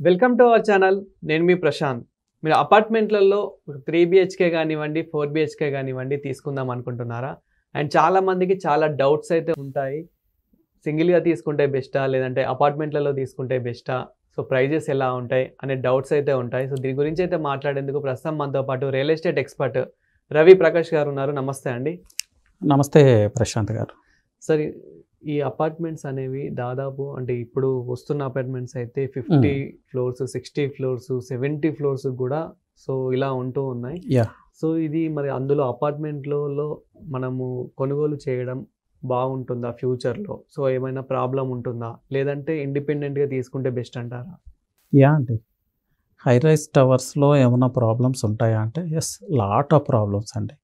Welcome to our channel. నేను మీ ప్రశాంత్. మీరు అపార్ట్మెంట్లలో 3 BHK కానివ్వండి, 4 బిహెచ్కే కానివ్వండి తీసుకుందాం అనుకుంటున్నారా? అండ్ చాలా మందికి చాలా డౌట్స్ అయితే ఉంటాయి. సింగిల్‌గా తీసుకుంటే బెస్టా? లేదంటే అపార్ట్మెంట్లలో తీసుకుంటే బెస్టా? సో ప్రైజెస్ ఎలా ఉంటాయి అనే డౌట్స్ అయితే ఉంటాయి. సో దీని గురించి అయితే మాట్లాడేందుకు ప్రస్తుతం మనతో పాటు real estate expert Ravi Prakash గారు ఉన్నారు. నమస్తే అండి. నమస్తే ప్రశాంత్ గారు. సరే, ఈ అపార్ట్మెంట్స్ అనేవి దాదాపు అంటే ఇప్పుడు వస్తున్న అపార్ట్మెంట్స్ అయితే 50 ఫ్లోర్స్, 60 ఫ్లోర్స్, 70 ఫ్లోర్స్ కూడా సో ఇలా ఉంటూ ఉన్నాయి. సో ఇది మరి అందులో అపార్ట్మెంట్లలో మనము కొనుగోలు చేయడం బాగుంటుందా ఫ్యూచర్లో? సో ఏమైనా ప్రాబ్లం ఉంటుందా? లేదంటే ఇండిపెండెంట్గా తీసుకుంటే బెస్ట్ అంటారా? అండి, హై రైజ్ టవర్స్లో ఏమైనా ప్రాబ్లమ్స్ ఉంటాయా అంటే ఎస్, లాట్ ఆఫ్ ప్రాబ్లమ్స్ అండి.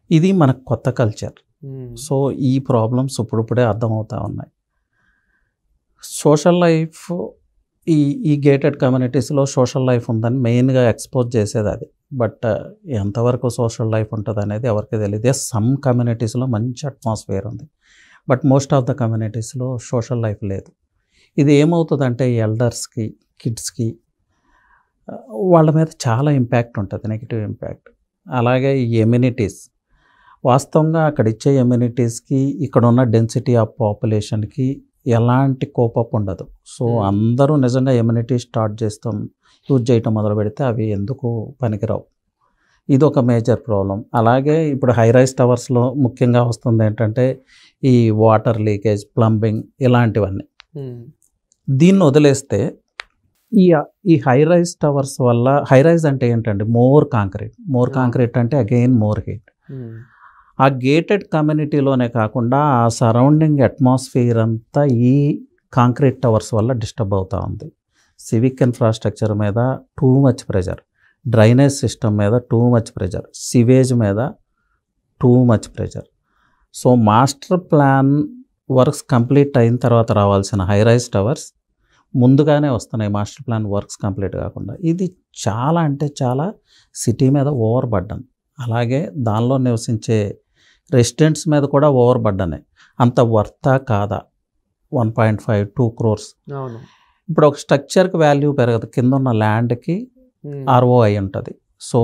ఇది మనకు కొత్త కల్చర్. సో ఈ ప్రాబ్లమ్స్ ఇప్పుడిప్పుడే అర్థమవుతా ఉన్నాయి. సోషల్ లైఫ్ ఈ గేటెడ్ కమ్యూనిటీస్లో సోషల్ లైఫ్ ఉందని మెయిన్గా ఎక్స్పోజ్ చేసేది అది. బట్ ఎంతవరకు సోషల్ లైఫ్ ఉంటుంది అనేది ఎవరికి తెలియదు. సమ్ కమ్యూనిటీస్లో మంచి అట్మాస్ఫియర్ ఉంది, బట్ మోస్ట్ ఆఫ్ ద కమ్యూనిటీస్లో సోషల్ లైఫ్ లేదు. ఇది ఏమవుతుందంటే ఎల్డర్స్కి, కిడ్స్కి వాళ్ళ మీద చాలా ఇంపాక్ట్ ఉంటుంది, నెగిటివ్ ఇంపాక్ట్. అలాగే ఈ ఎమ్యూనిటీస్, వాస్తవంగా అక్కడ ఇచ్చే ఎమ్యూనిటీస్కి ఇక్కడ ఉన్న డెన్సిటీ ఆఫ్ పాపులేషన్కి ఎలాంటి కోపప్ ఉండదు. సో అందరూ నిజంగా ఎమ్యూనిటీ స్టార్ట్ యూజ్ చేయటం మొదలు పెడితే అవి ఎందుకు పనికిరావు. ఇది ఒక మేజర్ ప్రాబ్లం. అలాగే ఇప్పుడు హై రైజ్ టవర్స్లో ముఖ్యంగా వస్తుంది ఏంటంటే ఈ వాటర్ లీకేజ్, ప్లంబింగ్ ఇలాంటివన్నీ. దీన్ని వదిలేస్తే ఈ హై రైజ్ టవర్స్ వల్ల, హై రైజ్ అంటే ఏంటంటే మోర్ కాంక్రీట్ అంటే అగైన్ మోర్ హీట్. ఆ గేటెడ్ కమ్యూనిటీలోనే కాకుండా ఆ సరౌండింగ్ అట్మాస్ఫియర్ అంతా ఈ కాంక్రీట్ టవర్స్ వల్ల డిస్టర్బ్ అవుతూ ఉంది. సివిక్ ఇన్ఫ్రాస్ట్రక్చర్ మీద too much pressure, drainage system మీద టూ మచ్ ప్రెజర్, సివేజ్ మీద too much pressure. So master plan works complete అయిన తర్వాత రావాల్సిన హై రైజ్ టవర్స్ ముందుగానే వస్తున్నాయి, మాస్టర్ ప్లాన్ వర్క్స్ కంప్లీట్ కాకుండా. ఇది చాలా అంటే చాలా సిటీ మీద ఓవర్ బర్డన్. అలాగే దానిలో నివసించే రెసిడెంట్స్ మీద కూడా ఓవర్ బర్డనే. అంత వర్తా కాదా? 1.5-2 crores. ఇప్పుడు ఒక స్ట్రక్చర్కి వాల్యూ పెరగదు, కింద ఉన్న ల్యాండ్కి ROI ఉంటుంది. సో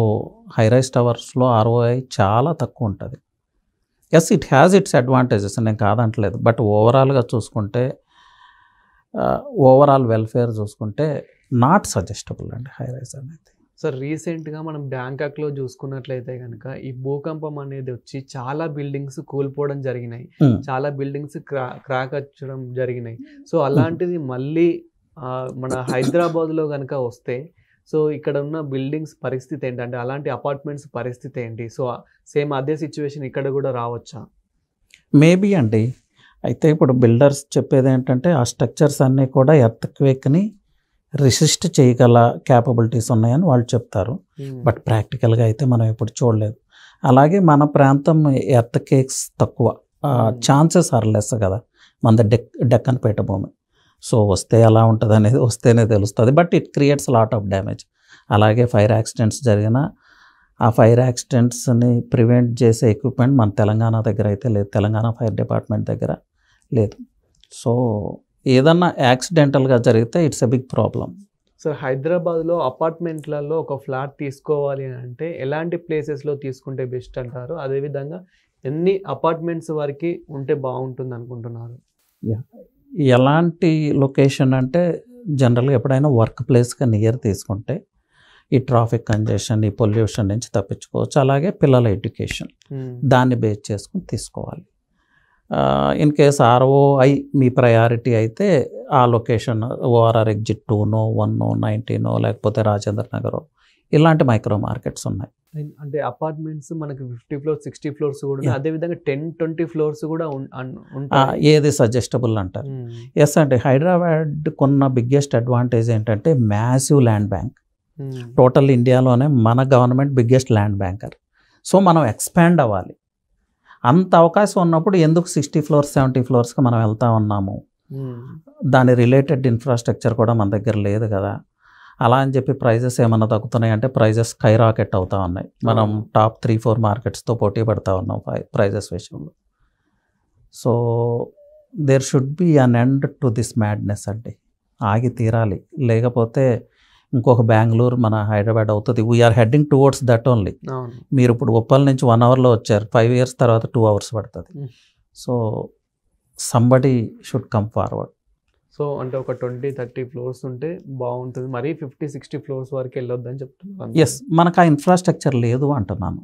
హై రైజ్ టవర్స్లో ROI చాలా తక్కువ ఉంటుంది. Yes, it has its advantages, నేను కాదంటలేదు. బట్ ఓవరాల్గా చూసుకుంటే, ఓవరాల్ వెల్ఫేర్ చూసుకుంటే నాట్ సజెస్టబుల్ అండి హై రైజ్ అనేది. సార్, రీసెంట్గా మనం బ్యాంకాక్లో చూసుకున్నట్లయితే కనుక ఈ భూకంపం అనేది వచ్చి చాలా బిల్డింగ్స్ కూలిపోవడం జరిగినాయి, చాలా బిల్డింగ్స్ క్రాక్ వచ్చడం జరిగినాయి. సో అలాంటిది మళ్ళీ మన హైదరాబాద్లో కనుక వస్తే సో ఇక్కడ ఉన్న బిల్డింగ్స్ పరిస్థితి ఏంటంటే, అలాంటి అపార్ట్మెంట్స్ పరిస్థితి ఏంటి? సో సేమ్ అదే సిచ్యువేషన్ ఇక్కడ కూడా రావచ్చా? మేబీ అండి. అయితే ఇప్పుడు బిల్డర్స్ చెప్పేది ఏంటంటే ఆ స్ట్రక్చర్స్ అన్నీ కూడా ఎర్త్క్వేక్ని రెసిస్ట్ చేయగల క్యాపబిలిటీస్ ఉన్నాయని వాళ్ళు చెప్తారు. బట్ ప్రాక్టికల్గా అయితే మనం ఎప్పుడు చూడలేదు. అలాగే మన ప్రాంతం ఎర్త్క్వేక్స్ తక్కువ, ఛాన్సెస్ ఆర్ లెస్ కదా, మన డెక్కన్ పీఠభూమి. సో వస్తే ఎలా ఉంటుంది అనేది వస్తేనే తెలుస్తుంది. But it creates lot of damage. అలాగే ఫైర్ యాక్సిడెంట్స్ జరిగిన ఆ ఫైర్ యాక్సిడెంట్స్ని ప్రివెంట్ చేసే ఎక్విప్మెంట్ మన తెలంగాణ దగ్గర అయితే లేదు, తెలంగాణ ఫైర్ డిపార్ట్మెంట్ దగ్గర లేదు. సో ఏదన్నా యాక్సిడెంటల్గా జరిగితే it's a big problem. Sir, హైదరాబాద్లో అపార్ట్మెంట్లలో ఒక ఫ్లాట్ తీసుకోవాలి అంటే ఎలాంటి ప్లేసెస్లో తీసుకుంటే బెస్ట్ అంటారు? అదేవిధంగా ఎన్ని అపార్ట్మెంట్స్ వరకు ఉంటే బాగుంటుంది అనుకుంటున్నారు? ఎలాంటి లొకేషన్ అంటే జనరల్గా ఎప్పుడైనా వర్క్ ప్లేస్గా నియర్ తీసుకుంటే ఈ ట్రాఫిక్ కంజెషన్, ఈ పొల్యూషన్ నుంచి తప్పించుకోవచ్చు. అలాగే పిల్లల ఎడ్యుకేషన్ దాన్ని బేస్ చేసుకుని తీసుకోవాలి. In case ROI me priority అయితే ఆ లొకేషన్ ORR ఎగ్జిట్ 2నో 1నో 19నో లేకపోతే రాజేంద్ర నగర్ ఇలాంటి మైక్రో మార్కెట్స్ ఉన్నాయి. అంటే అపార్ట్మెంట్స్ మనకి 50 ఫ్లోర్స్ 60 ఫ్లోర్స్ కూడా, అదేవిధంగా 10-20 ఫ్లోర్స్ కూడా ఏది సజెస్టబుల్ అంటారు? ఎస్ అండి, హైదరాబాద్ కొన్న బిగ్గెస్ట్ అడ్వాంటేజ్ ఏంటంటే మ్యాసివ్ ల్యాండ్ బ్యాంక్. టోటల్ ఇండియాలోనే మన government biggest land banker. So మనం ఎక్స్పాండ్ అవ్వాలి. అంత అవకాశం ఉన్నప్పుడు ఎందుకు 60 ఫ్లోర్స్ 70 ఫ్లోర్స్కి మనం వెళ్తా ఉన్నాము? దాని రిలేటెడ్ ఇన్ఫ్రాస్ట్రక్చర్ కూడా మన దగ్గర లేదు కదా. అలా అని చెప్పి ప్రైజెస్ ఏమన్నా తగ్గుతున్నాయి అంటే ప్రైజెస్ స్కై రాకెట్ అవుతూ ఉన్నాయి. మనం టాప్ 3-4 మార్కెట్స్తో పోటీ పడుతూ ఉన్నాం ప్రైజెస్ విషయంలో. So there should be an end to this madness అండి. ఆగి తీరాలి, లేకపోతే ఇంకొక బెంగళూరు మన హైదరాబాద్ అవుతుంది. We are heading towards that only. మీరు ఇప్పుడు ఉప్పల్ నుంచి 1 అవర్లో వచ్చారు, 5 years తర్వాత 2 hours పడుతుంది. So somebody should come forward. So అంటే ఒక 20-30 ఫ్లోర్స్ ఉంటే బాగుంటుంది, మరీ 50-60 ఫ్లోర్స్ వరకు వెళ్ళొద్దని చెప్తున్నాను. ఎస్, మనకు ఆ ఇన్ఫ్రాస్ట్రక్చర్ లేదు అంటున్నాను.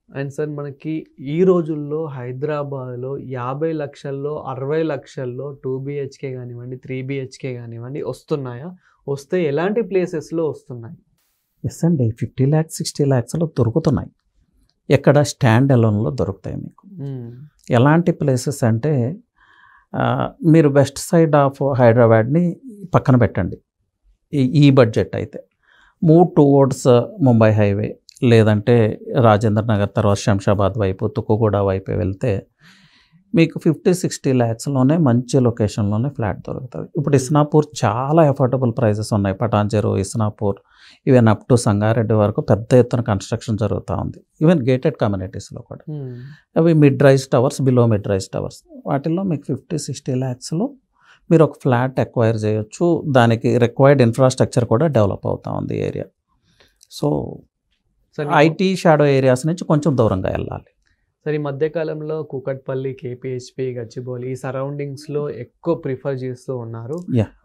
అండ్ సార్ మనకి ఈ రోజుల్లో హైదరాబాద్లో 50 లక్షల్లో 60 లక్షల్లో 2 BHK కానివ్వండి 3 BHK కానివ్వండి వస్తున్నాయా? వస్తే ఎలాంటి ప్లేసెస్లో వస్తున్నాయి? ఎస్ అండి, 50 lakhs 60 lakhsలో దొరుకుతున్నాయి. ఎక్కడ స్టాండ్ అలోన్లో దొరుకుతాయి మీకు. ఎలాంటి ప్లేసెస్ అంటే మీరు వెస్ట్ సైడ్ ఆఫ్ హైదరాబాద్ని పక్కన పెట్టండి. ఈ బడ్జెట్ అయితే మూవ్ టువర్డ్స్ ముంబై హైవే, లేదంటే రాజేంద్ర నగర్ తర్వాత శంషాబాద్ వైపు తుక్కుగూడ వైపు వెళ్తే మీకు 50-60 lakhsలోనే మంచి లొకేషన్లోనే ఫ్లాట్ దొరుకుతుంది. ఇప్పుడు ఇస్నాపూర్ చాలా అఫోర్డబుల్ ప్రైజెస్ ఉన్నాయి. పటాన్ చెరువు, Isnapur, even up to Sangareddy వరకు పెద్ద ఎత్తున కన్స్ట్రక్షన్ జరుగుతూ ఉంది. ఈవెన్ గేటెడ్ కమ్యూనిటీస్లో కూడా. అవి mid rise towers, below mid rise towers, వాటిల్లో మీకు 50-60 lakhsలో మీరు ఒక ఫ్లాట్ ఎక్వైర్ చేయొచ్చు. దానికి రిక్వైర్డ్ ఇన్ఫ్రాస్ట్రక్చర్ కూడా డెవలప్ అవుతూ ఉంది area. So IT shadow areas నుంచి కొంచెం దూరంగా వెళ్ళాలి. సరే, ఈ మధ్యకాలంలో కూకట్పల్లి, KPHP, గచ్చిబౌలి ఈ సరౌండింగ్స్లో ఎక్కువ ప్రిఫర్ చేస్తూ ఉన్నారు.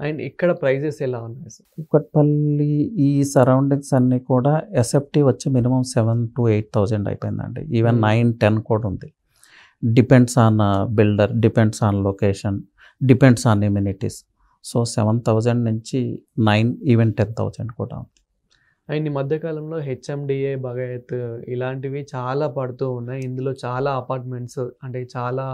అండ్ ఇక్కడ ప్రైజెస్ ఎలా ఉన్నాయి సార్? కూకట్పల్లి ఈ సరౌండింగ్స్ అన్నీ కూడా SFT వచ్చి మినిమం 7,000 to 8,000 అయిపోయిందండి. ఈవెన్ 9-10 కూడా ఉంది. Depends on builder, depends on location, depends on immunities. So 7,000 నుంచి 9, ఈవెన్ 10,000 కూడా ఉంది. అండ్ ఈ మధ్యకాలంలో HMDA, బగాయత్ ఇలాంటివి చాలా పడుతూ ఉన్నాయి. ఇందులో చాలా అపార్ట్మెంట్స్ అంటే చాలా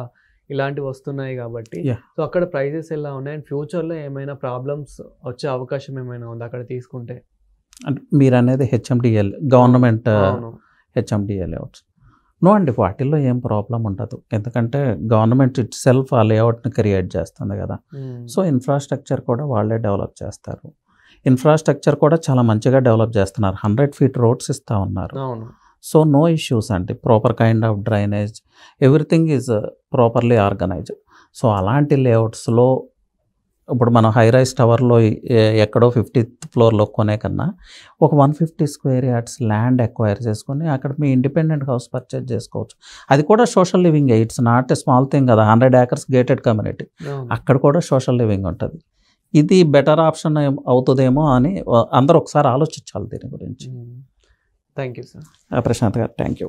ఇలాంటివి వస్తున్నాయి కాబట్టి సో అక్కడ ప్రైజెస్ ఎలా ఉన్నాయి? అండ్ ఫ్యూచర్లో ఏమైనా ప్రాబ్లమ్స్ వచ్చే అవకాశం ఏమైనా ఉంది అక్కడ తీసుకుంటే? అంటే మీరు అనేది HMDA government HMDA layouts? No అండి, వాటిల్లో ఏం ప్రాబ్లం ఉండదు. ఎందుకంటే గవర్నమెంట్ ఇట్ సెల్ఫ్ ఆ లేఅవుట్ని క్రియేట్ చేస్తుంది కదా. సో ఇన్ఫ్రాస్ట్రక్చర్ కూడా వాళ్ళే డెవలప్ చేస్తారు. ఇన్ఫ్రాస్ట్రక్చర్ కూడా చాలా మంచిగా డెవలప్ చేస్తున్నారు. 100 feet రోడ్స్ ఇస్తూ ఉన్నారు. సో నో ఇష్యూస్ అండి. Proper kind of drainage, everything is properly organised. So అలాంటి లేఅవుట్స్లో ఇప్పుడు మనం హై రైజ్ టవర్లో ఎక్కడో 50th floorలో కొనే కన్నా ఒక 150 square yards ల్యాండ్ ఎక్వైర్ చేసుకొని అక్కడ మీ ఇండిపెండెంట్ హౌస్ పర్చేజ్ చేసుకోవచ్చు. అది కూడా social living, it's not a small thing కదా. 100 acres గేటెడ్ కమ్యూనిటీ, అక్కడ కూడా సోషల్ లివింగ్ ఉంటుంది. ఇది బెటర్ ఆప్షన్ అవుతుందేమో అని అందరూ ఒకసారి ఆలోచించాలి దీని గురించి. Thank you sir. ప్రశాంత్ గారు, థ్యాంక్ యూ.